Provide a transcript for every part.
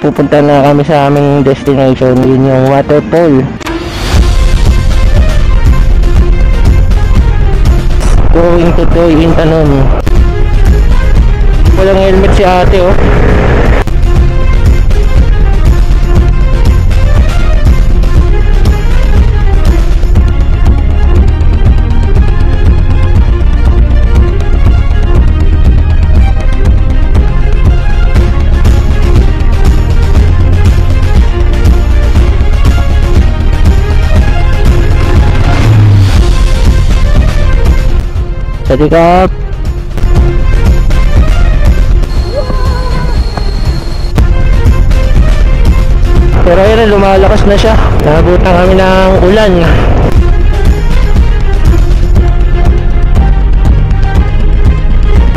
pupunta na kami sa aming destination. Yun yung waterfall. Going to Doy Intanon. Walang helmet si ate oh. Sadikap. Pero ayun, lumalakas na siya. Nabutan kami ng ulan.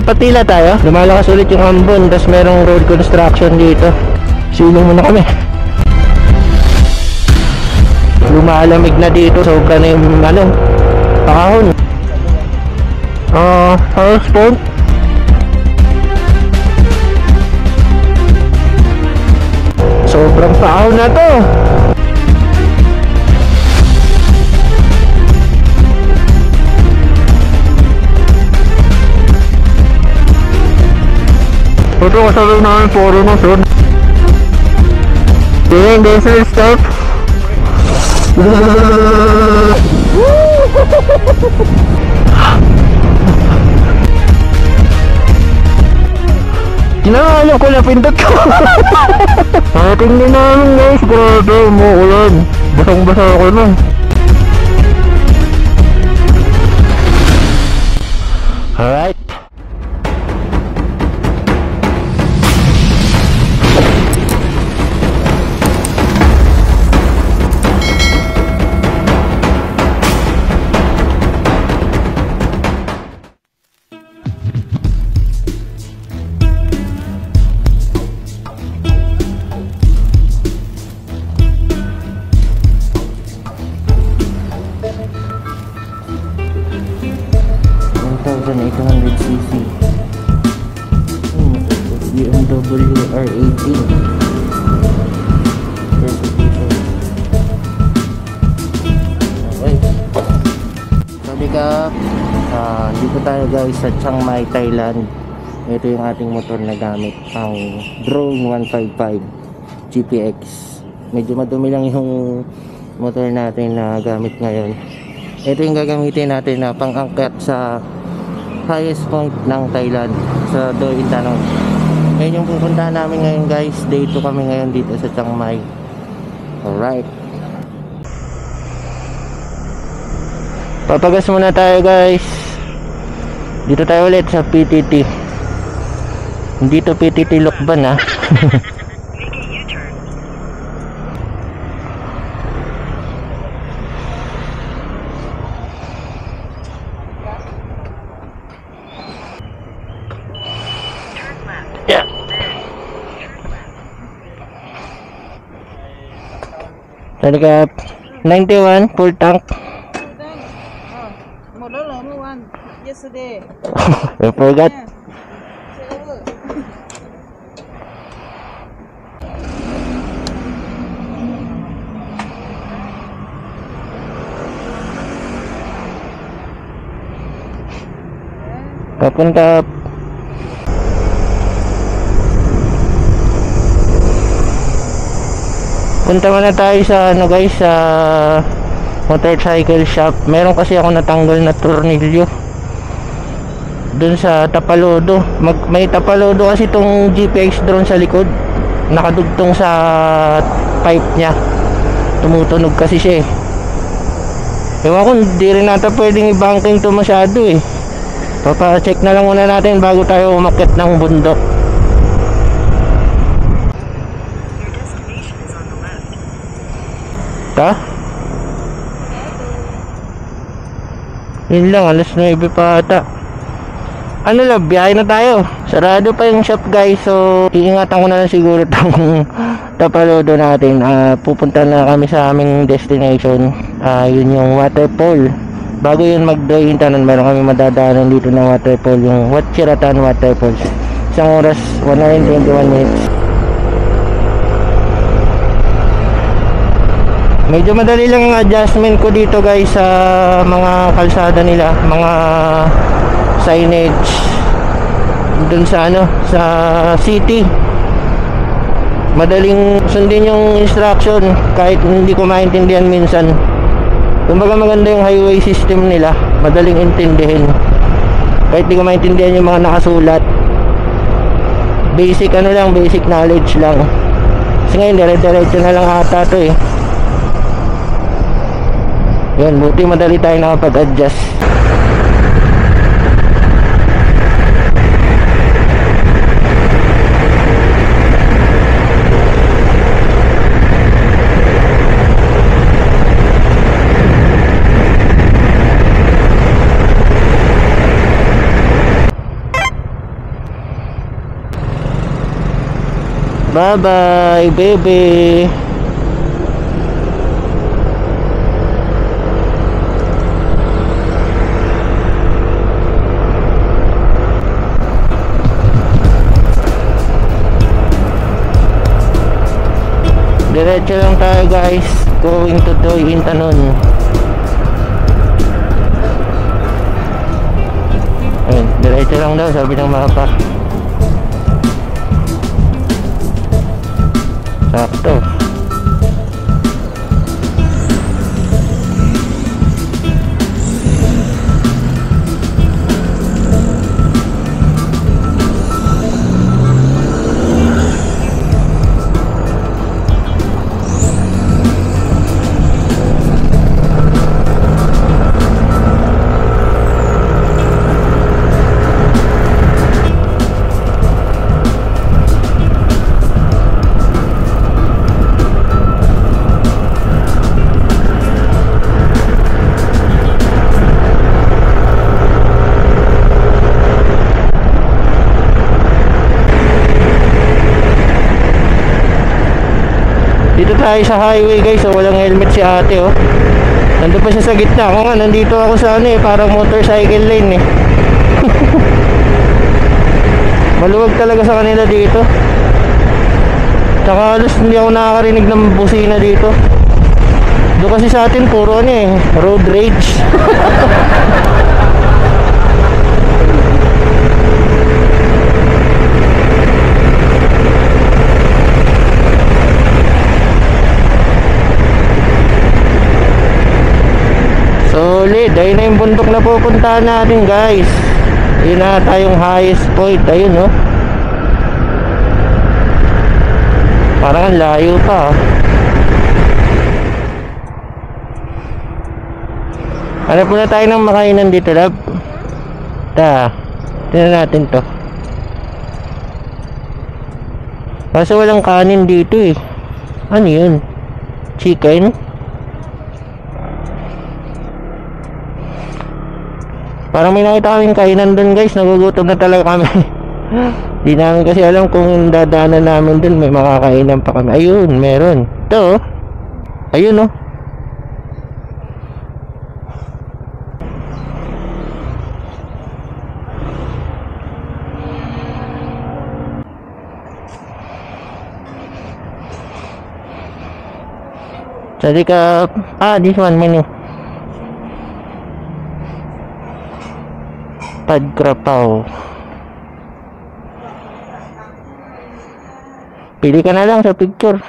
Patila tayo. Lumalakas ulit yung ambon. Tapos merong road construction dito. Silong muna kami. Lumalamig na dito. Sobra na yung pakahon. House phone. Sobrang paaw na to. Ito kasabay namin poro na sir. Doing desert stuff. Kinakalam ko na pindot ko. Ating din namin guys. Grabe, umuulan. Basang-basa ako na. Alright. BMW R18 okay. Sabi ka dito tayo guys sa Chiang Mai, Thailand. Ito yung ating motor na gamit, ang Drone 155 GPX. Medyo madumi lang yung motor natin na gamit ngayon. Ito yung gagamitin natin na pang-angkat sa highest point ng Thailand, sa Doy Intanon. Ngayon yung pupuntahan namin ngayon guys. Day 2 kami ngayon dito sa Chiang Mai. Alright. Papagas muna tayo guys. Dito tayo ulit sa PTT. Hindi to PTT Lokban ha. Yeah. Talaga 91 full tank. Yesterday. I forgot. Papunta punta muna tayo sa ano guys, sa motorcycle shop. Meron kasi ako natanggal na tornilyo dun sa tapalodo. May tapalodo kasi itong GPX drone sa likod, nakadugtong sa pipe nya, tumutunog kasi siya eh. Ewan ko, hindi rin nata pwedeng i-banking to masyado eh. Papa-check na lang muna natin bago tayo umakyat ng bundok. Ta? Yun lang, alas 9 pa ata. Ano lang, biyahe na tayo. Sarado pa yung shop guys, so iingatan ko na lang siguro itong tapalodo natin. Pupunta na kami sa aming destination. Yun yung waterfall. Bago yun mag-Doy Intanon, meron kami madadaanan dito na waterfall, yung Wat Chiratan Waterfalls. Isang oras, 1 hour and 21 minutes. Medyo madali lang yung adjustment ko dito guys sa mga kalsada nila, mga signage dun sa ano, sa city. Madaling sundin yung instruction kahit hindi ko maintindihan minsan. Kumbaga maganda yung highway system nila, madaling intindihin kahit hindi ko maintindihan yung mga nakasulat. Basic ano lang, basic knowledge lang. Kasi ngayon dire-diretso na lang ata to eh. Yan, buti madali tayo nakapag-adjust. Bye-bye, baby. Diretso lang tayo guys, going to Doy Intanon. Ayun, diretso lang daw sabi ng mapa. Sakto. Dito tayo sa highway guys, so walang helmet si ate oh. Nandun pa siya sa gitna. Ako nga, nandito ako sa ano eh, parang motorcycle lane eh. Maluwag talaga sa kanila dito. Tsaka halos hindi ako nakakarinig ng busina dito. Doon kasi sa atin puro ano eh, road rage. Solid, ayun na yung bundok na pupuntahan natin guys. Ayun na tayong highest point. Ayun no, parang ang layo pa. Hanap muna tayo ng makainan dito lab. Tingnan natin to. Kaso walang kanin dito eh. Ano yun? Chicken? Parang may nakita kaming kainan dun guys. Nagugutom na talaga kami. Di namin kasi alam kung dadaanan namin dun may makakainan pa kami. Ayun, meron. Ito. Ayun oh. Jadi ka, this one menu. Pad Krapaw. Pili ka na lang sa picture.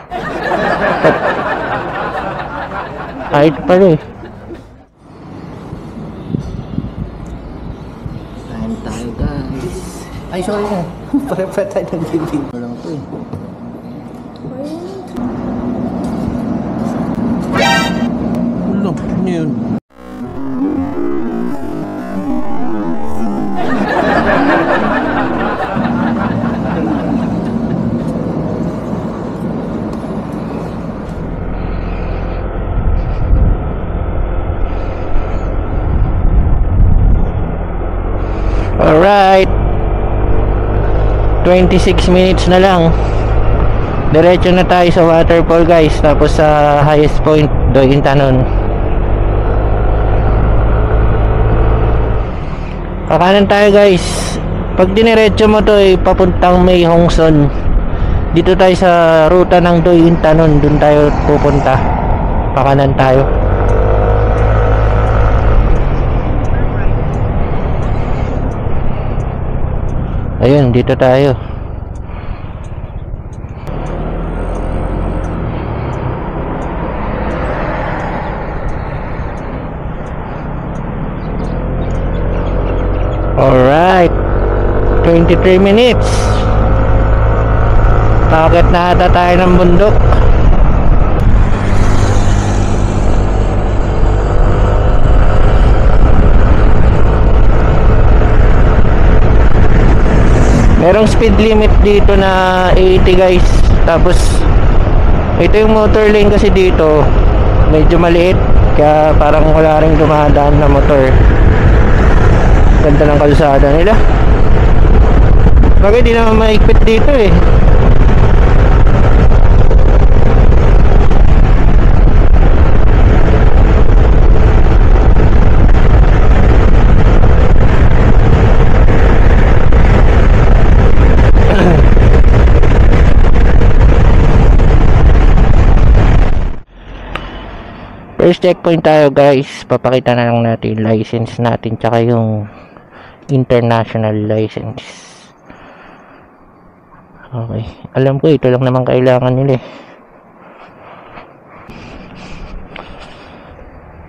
Kahit pala eh. Kain tayo guys. Ay sorry na. Para tayo nag-living. Walang to eh. Look, yun. Alright, 26 minutes na lang. Diretso na tayo sa waterfall guys. Tapos sa highest point, Doy Intanon. Kakanan tayo guys. Pag diniretso mo to ay papuntang May Hongson. Dito tayo sa ruta ng Doy Intanon. Doon tayo pupunta. Pakanan tayo. Ayun, dito tayo. Alright, 23 minutes. Takot na ata tayo ng bundok. Merong speed limit dito na 80 guys. Tapos ito yung motor lane kasi dito medyo maliit, kaya parang wala ring dumadaan na motor. Ganda ng kalsada nila. Bagay di naman maigpit dito eh. First checkpoint tayo guys. Papakita na lang natin yung license natin tsaka yung international license. Okay, alam ko ito lang naman kailangan nila eh.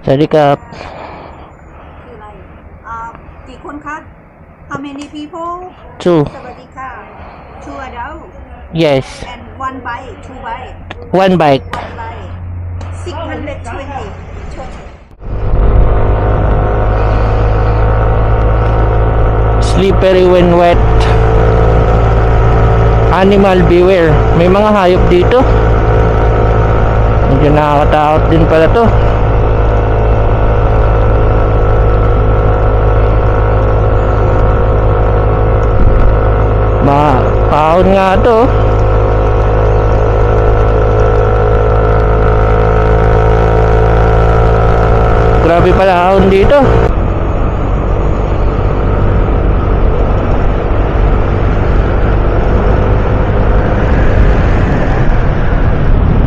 Sadikap. กี่คนคะ How many people? 2. สวัสดีค่ะ Two adult Yes. and one bike, two bike, One bike. one bike. 620. Slippery when wet. Animal beware. May mga hayop dito. Medyo nakakatakot din pala to. Paon nga to. Grabe pala haon dito.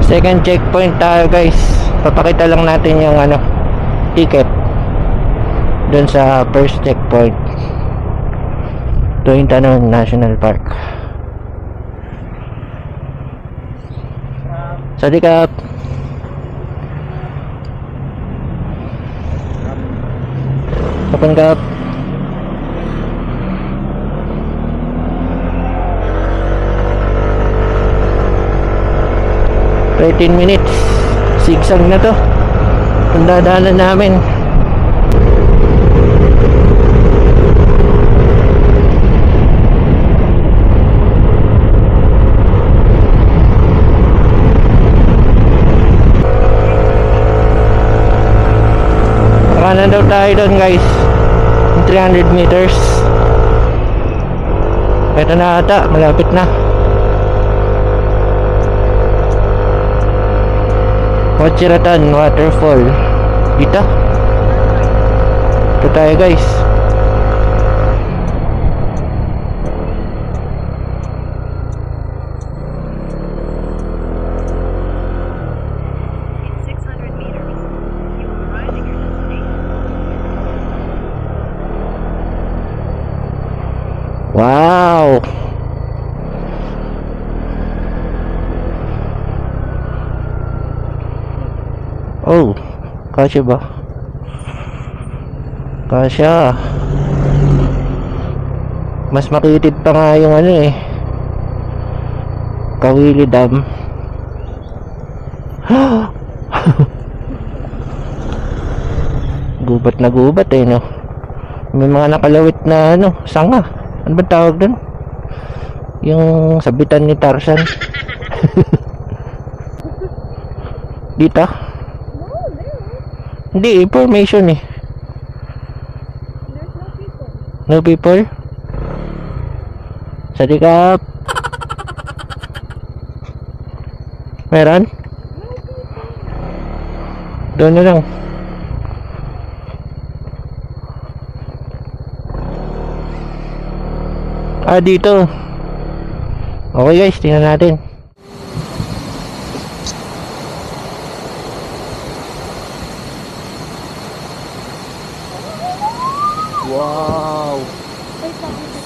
Second checkpoint tayo guys. Papakita lang natin yung ticket dun sa first checkpoint. Ito yung Tanon National Park. Sadikap. Kapanggap. $13 minutes. Sigsag na to. Ang dadaanan namin. Kanan daw tayo doon guys. 300 meters. Ito na ata. Malapit na. Wachiratan Waterfall. Dito. Ito tayo guys. Wow. Oh, kasya ba? Kasya. Mas makitid pa nga yung Kawili Dam. Gubat na gubat no. May mga nakalawit na sanga. Ano ba tawag doon? Yung sabitan ni Tarzan. Dito? Hindi, information eh. No people? Sadikap. Meron? Doon na lang. Dito. Okay guys, tingnan natin. Wow!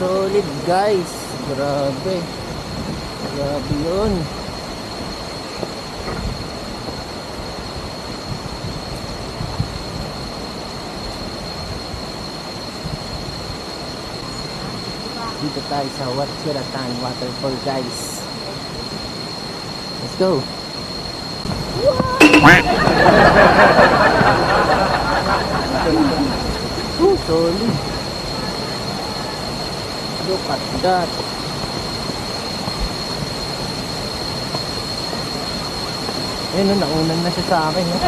Solid guys! Grabe! Grabe yun! Dito tayo sa Watsiratan Waterfall guys. Let's go! Oh, solid! Look at that! Ayun, no, naunan na siya sa akin. No?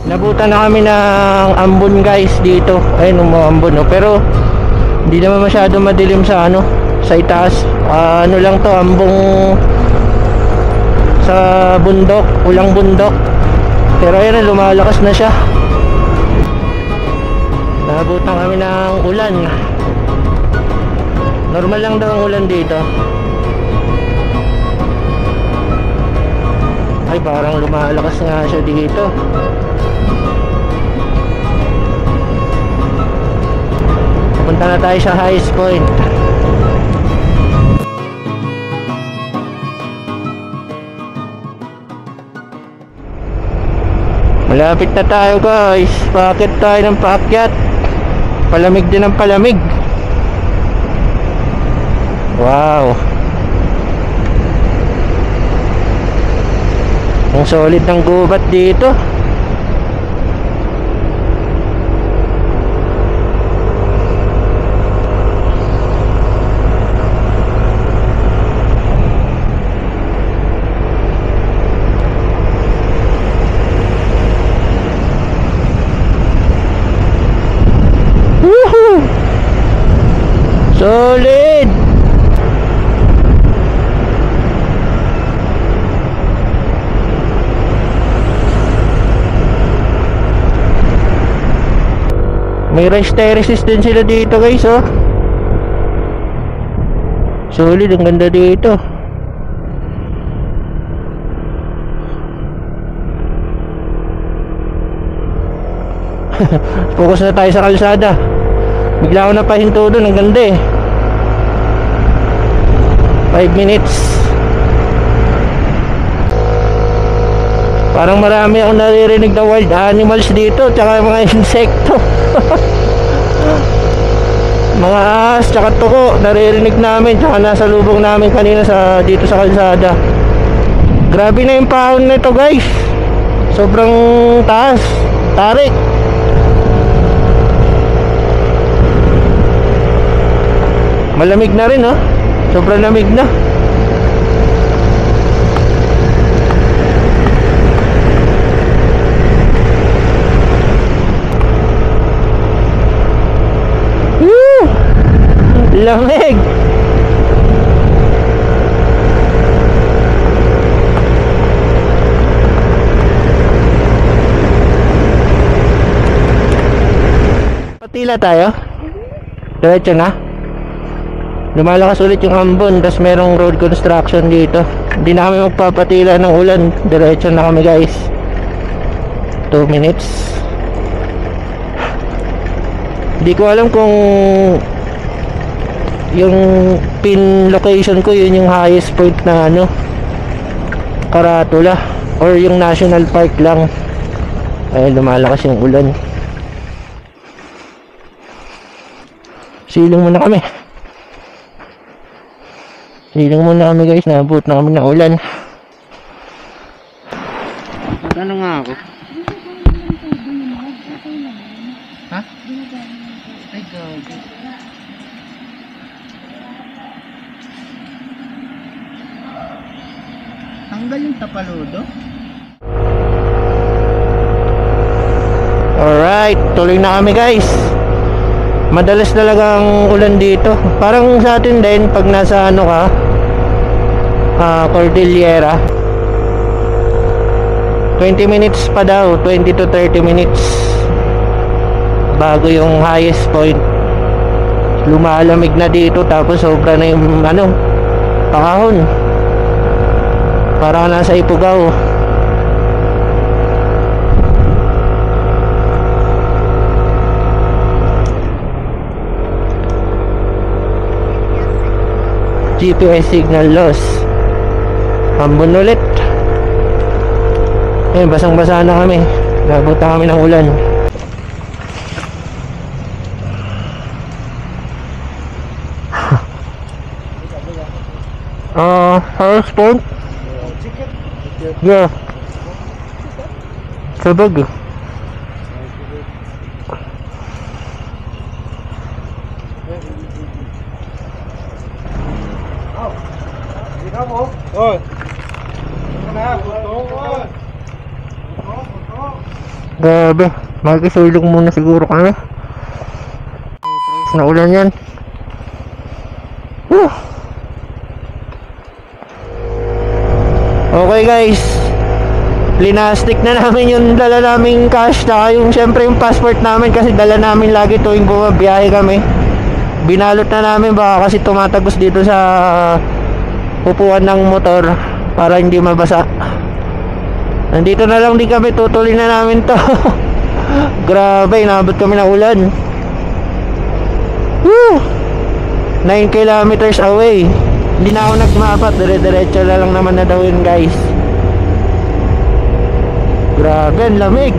Nabutan na kami ng ambon guys dito. Ayun, umambon no. Pero hindi naman masyado madilim sa ano, sa itaas. Ano lang to, ambong sa bundok, ulang bundok. Pero ayun, lumalakas na siya. Nabutan kami ng ulan. Normal lang daw ang ulan dito. Ay, parang lumalakas nga siya dito. Punta na tayo sa highest point. Malapit na tayo guys. Paakyat tayo ng paakyat. Palamig din ang palamig. Wow. Ang solid ng gubat dito. Solid. May stay resistant sila dito guys, oh. Solid, ang ganda dito. Focus na tayo sa kalsada. Bigla ako napahinto doon, ang ganda eh. 5 minutes. Parang marami akong naririnig na wild animals dito, tsaka mga insekto. Mga ahas, tsaka tuko, naririnig namin, tsaka nasa lubong namin kanina dito sa kalsada. Grabe na yung pahon nito guys. Sobrang taas. Tarik. Malamig na rin, oh. Sobrang lamig na. Woo! Lamig. Patila tayo. Diretso na. Lumalakas ulit yung ambon, tapos merong road construction dito. Hindi na kami magpapatila ng ulan. Diretso na kami guys. 2 minutes. Hindi ko alam kung yung pin location ko yun yung highest point na ano, Karatula, or yung national park lang. Ay, lumalakas yung ulan. Siling muna kami. Siling muna kami guys, naabot na kami ng ulan. Ano nga ako? Ha? Ay, gago. Tanggal yung tapaludo? Alright, tuloy na kami guys. Madalas talagang ulan dito. Parang sa atin din pag nasa ano ka, Cordillera, 20 minutes pa daw, 20 to 30 minutes bago yung highest point. Lumalamig na dito, tapos sobra na yung ano, pakahon. Parang nasa Ifugao. GPS signal loss. Ambon ulit. Ayun, basang-basa na kami. Nabot na kami ng ulan. Highest point? Yeah. Sabag. Ôi. Grabe, magkisulong muna siguro kami. Na ulan yan. Okay guys, linastik na namin yung dala naming cash, na yung syempre yung passport namin, kasi dala namin lagi tuwing bumabiyahe kami. Binalot na namin, baka kasi tumatagos dito sa upuan ng motor para hindi mabasa. Nandito na lang din kami, tutuloy na namin to. Grabe, inabot kami ng ulan. Woo! 9 kilometers away. Hindi na ako nagmapat, dire-diretso na lang naman na daw yun guys. Grabe, ang lamig.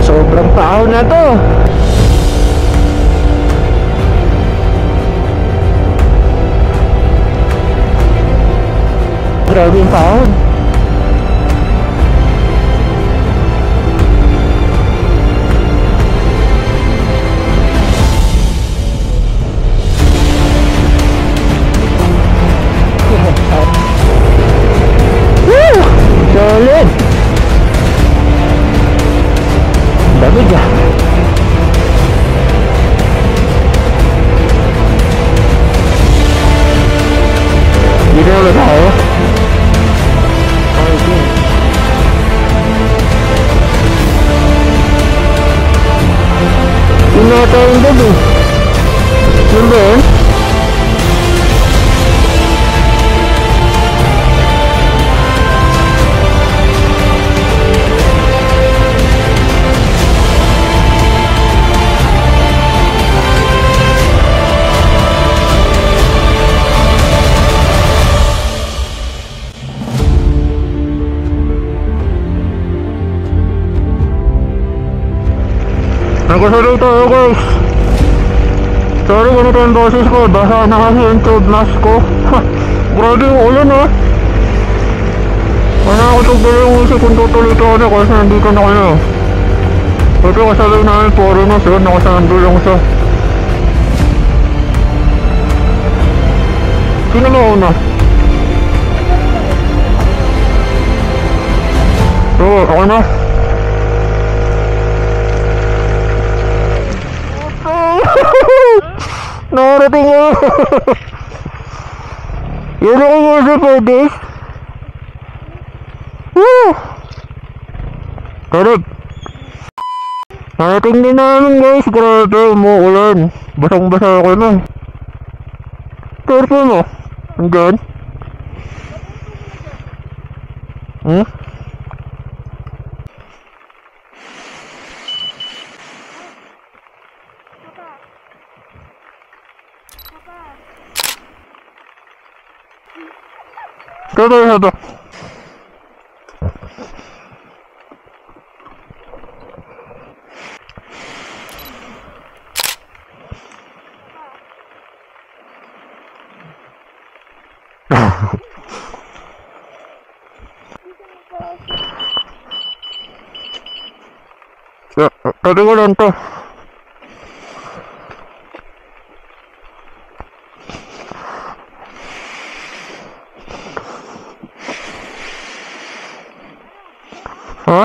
Sobrang paaw na to. Grabe yung paaw. Woo! Solid. Lamig ah. Dito na ba tayo? Okay. Yung nata yung gabi. Yung ba yun? Nagkasalay tayo guys. Sorry, ganito yung boses ko. Basa na kasi yung tube mask ko. Grabe yung ulan ah. Wala ako tugbala yung isip kung tutuloy ito ako kasi nandito na kayo. Ito kasalay namin foreigners yun. Nakasando lang siya. Sino na una? So, ako na. Nakarating mo. Yun ako mo sa pwede. Woo! Correct. Nakarating din namin guys. Grabe, umuulan. Basang basa ako na. Turpo mo. Andyan. Hmm? Ito. Tadi ko lang to. Ha?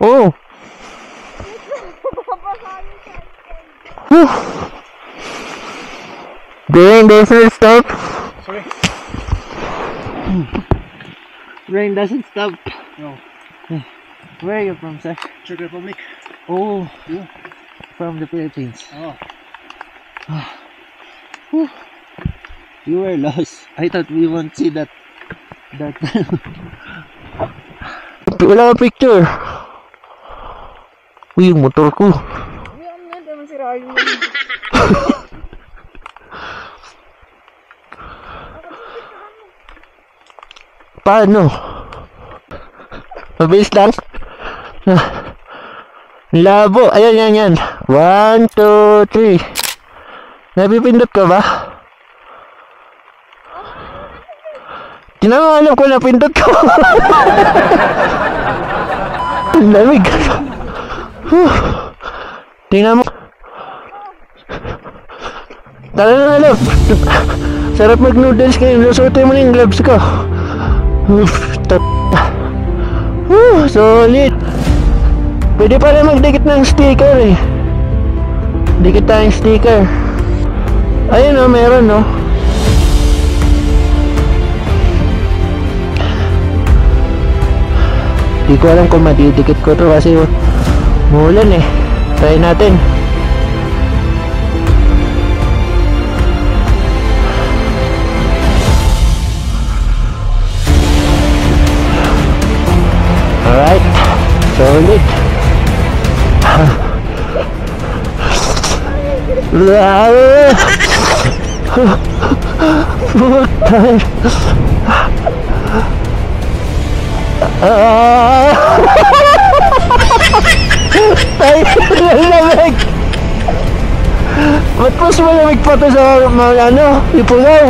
Oh. Rain doesn't stop. Sorry. Rain doesn't stop. No. Where are you from, sir? Czech Republic. Oh, You? from the Philippines. Oh. You were lost. I thought we won't see that. Wala ka picture. Uy, yung motor ko. Paano? Mabilis lang. Labo. Ayan, yan. 1, 2, 3. Napipindot ka ba? Di na nga alam ko napindot ko. Ang lamig. Tingnan mo. Tara na alam. Sarap mag-noodles kayo. Lusutin mo na yung gloves ko. Solid. Pwede pala magdikit ng sticker eh. Dikit tayong sticker. Ayun o, meron o. Di ko alam kung madidikit ko to kasi muulan eh. Try natin. Alright. Solid. Ay, lamig. Ba't mas malamig pa to sa mga Ipugaw?